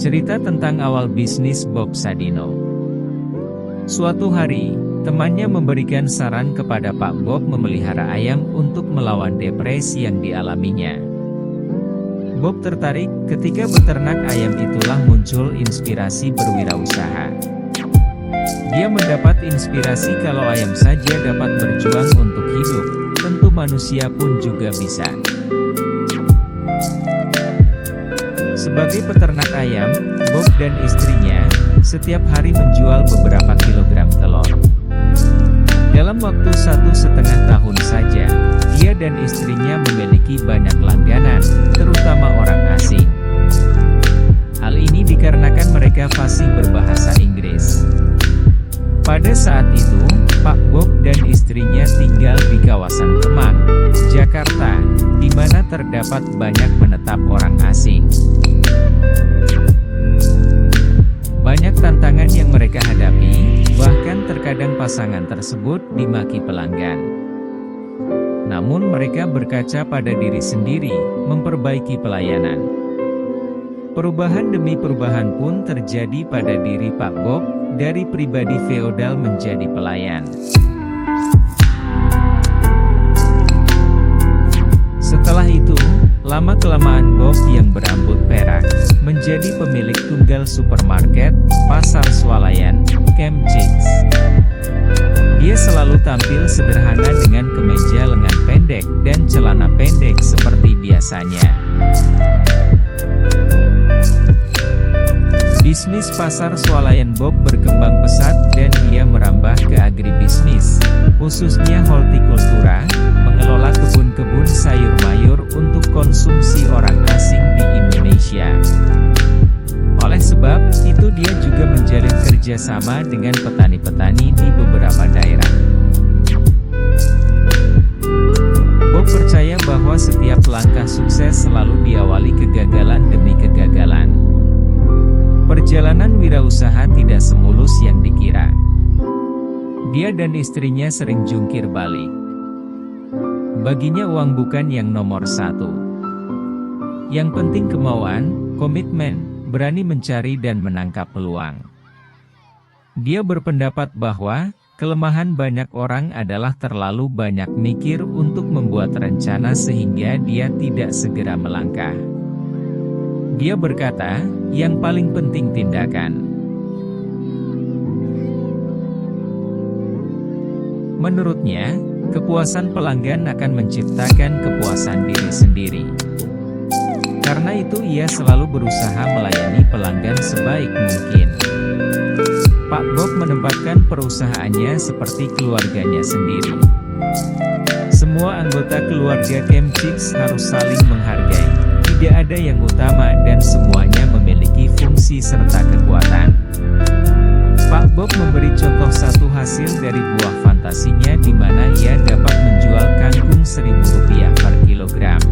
Cerita tentang awal bisnis Bob Sadino. Suatu hari, temannya memberikan saran kepada Pak Bob memelihara ayam untuk melawan depresi yang dialaminya. Bob tertarik ketika beternak ayam, itulah muncul inspirasi berwirausaha. Dia mendapat inspirasi kalau ayam saja dapat berjuang untuk hidup, tentu manusia pun juga bisa. Sebagai peternak ayam, Bob dan istrinya setiap hari menjual beberapa kilogram telur. Dalam waktu 1,5 tahun saja, dia dan istrinya memiliki banyak langganan, terutama orang asing. Hal ini dikarenakan mereka fasih berbahasa Inggris. Pada saat itu, Pak Bob dan istrinya tinggal di kawasan Kemang, Jakarta, di mana terdapat banyak menetap orang asing. Banyak tantangan yang mereka hadapi, bahkan terkadang pasangan tersebut dimaki pelanggan. Namun mereka berkaca pada diri sendiri, memperbaiki pelayanan. Perubahan demi perubahan pun terjadi pada diri Pak Bob, dari pribadi feodal menjadi pelayan. Setelah itu, lama-kelamaan Bob yang berambut perak, menjadi pemilik tunggal supermarket, pasar swalayan, Camp Chicks. Dia selalu tampil sederhana dengan kemeja lengan pendek dan celana pendek seperti biasanya. Bisnis pasar swalayan Bob berkembang pesat dan dia merambah ke agribisnis, khususnya hortikultura, mengelola kebun-kebun sayur mayur untuk konsumsi orang asing di Indonesia. Oleh sebab itu dia juga menjalin kerjasama dengan petani-petani di beberapa daerah. Bob percaya bahwa setiap langkah sukses selalu diawali kegagalan demi kegagalan. Perjalanan wirausaha tidak semulus yang dikira. Dia dan istrinya sering jungkir balik. Baginya uang bukan yang nomor satu. Yang penting kemauan, komitmen, berani mencari dan menangkap peluang. Dia berpendapat bahwa kelemahan banyak orang adalah terlalu banyak mikir untuk membuat rencana sehingga dia tidak segera melangkah. Dia berkata, yang paling penting tindakan. Menurutnya, kepuasan pelanggan akan menciptakan kepuasan diri sendiri. Karena itu ia selalu berusaha melayani pelanggan sebaik mungkin. Pak Bob menempatkan perusahaannya seperti keluarganya sendiri. Semua anggota keluarga Camp Chicks harus saling menghargai. Tidak ada yang utama dan semuanya memiliki fungsi serta kekuatan. Pak Bob memberi contoh satu hasil dari buah fantasinya di mana ia dapat menjual kangkung Rp1.000 per kilogram.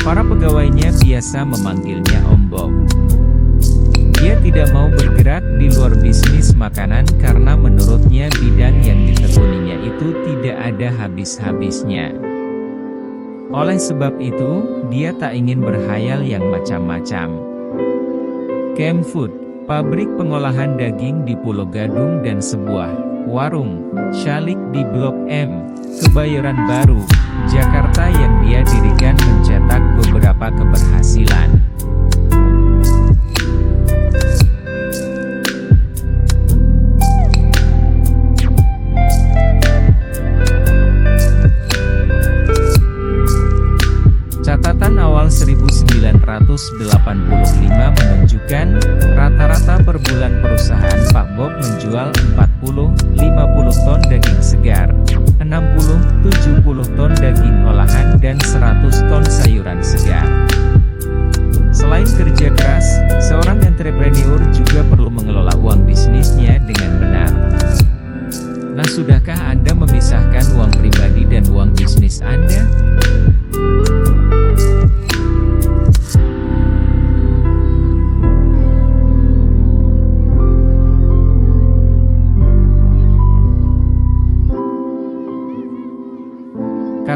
Para pegawainya biasa memanggilnya Om Bob. Dia tidak mau bergerak di luar bisnis makanan karena menurutnya bidang yang ditekuninya itu tidak ada habis-habisnya. Oleh sebab itu, dia tak ingin berhayal yang macam-macam. Camp Food, pabrik pengolahan daging di Pulau Gadung dan sebuah warung syalik di Blok M, Kebayoran Baru, Jakarta yang dia dirikan mencetak beberapa keberhasilan. Catatan awal 1985 menunjukkan, rata-rata per bulan perusahaan Pak Bob menjual 40-50 ton daging segar, 60-70 ton daging olahan dan 100 ton sayuran segar. Selain kerja keras, seorang entrepreneur juga perlu mengelola uang bisnisnya dengan benar. Nah, sudahkah Anda memisahkan uang pribadi dan uang bisnis Anda?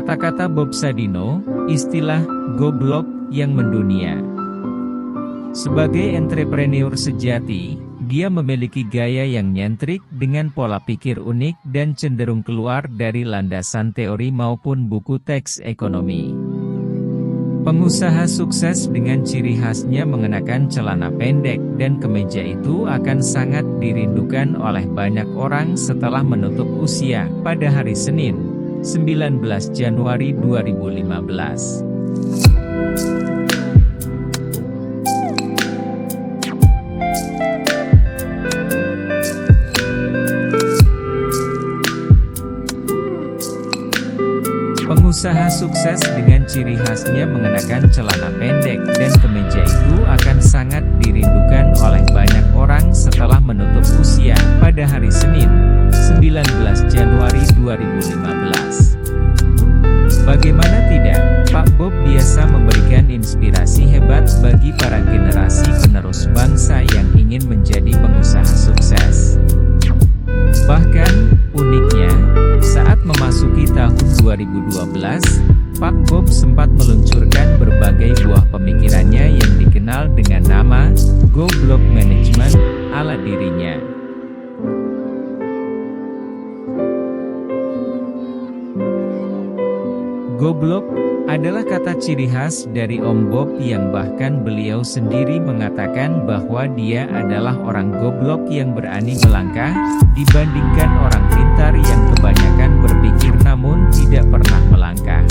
Kata-kata Bob Sadino, istilah goblok yang mendunia. Sebagai entrepreneur sejati, dia memiliki gaya yang nyentrik dengan pola pikir unik dan cenderung keluar dari landasan teori maupun buku teks ekonomi. Pengusaha sukses dengan ciri khasnya mengenakan celana pendek dan kemeja itu akan sangat dirindukan oleh banyak orang setelah menutup usia pada hari Senin, 19 Januari 2015. Pengusaha sukses dengan ciri khasnya mengenakan celana pendek dan kemeja itu akan sangat dirindukan oleh banyak orang setelah menutup usia pada hari Senin, 19 Januari 2015. Bagaimana tidak, Pak Bob biasa memberikan inspirasi hebat bagi para generasi penerus bangsa yang ingin menjadi pengusaha sukses. Bahkan, uniknya, saat memasuki tahun 2012, Pak Bob sempat meluncurkan berbagai buah pemikirannya yang dikenal dengan nama Goblok Management ala dirinya. Goblok adalah kata ciri khas dari Om Bob yang bahkan beliau sendiri mengatakan bahwa dia adalah orang goblok yang berani melangkah, dibandingkan orang pintar yang kebanyakan berpikir namun tidak pernah melangkah.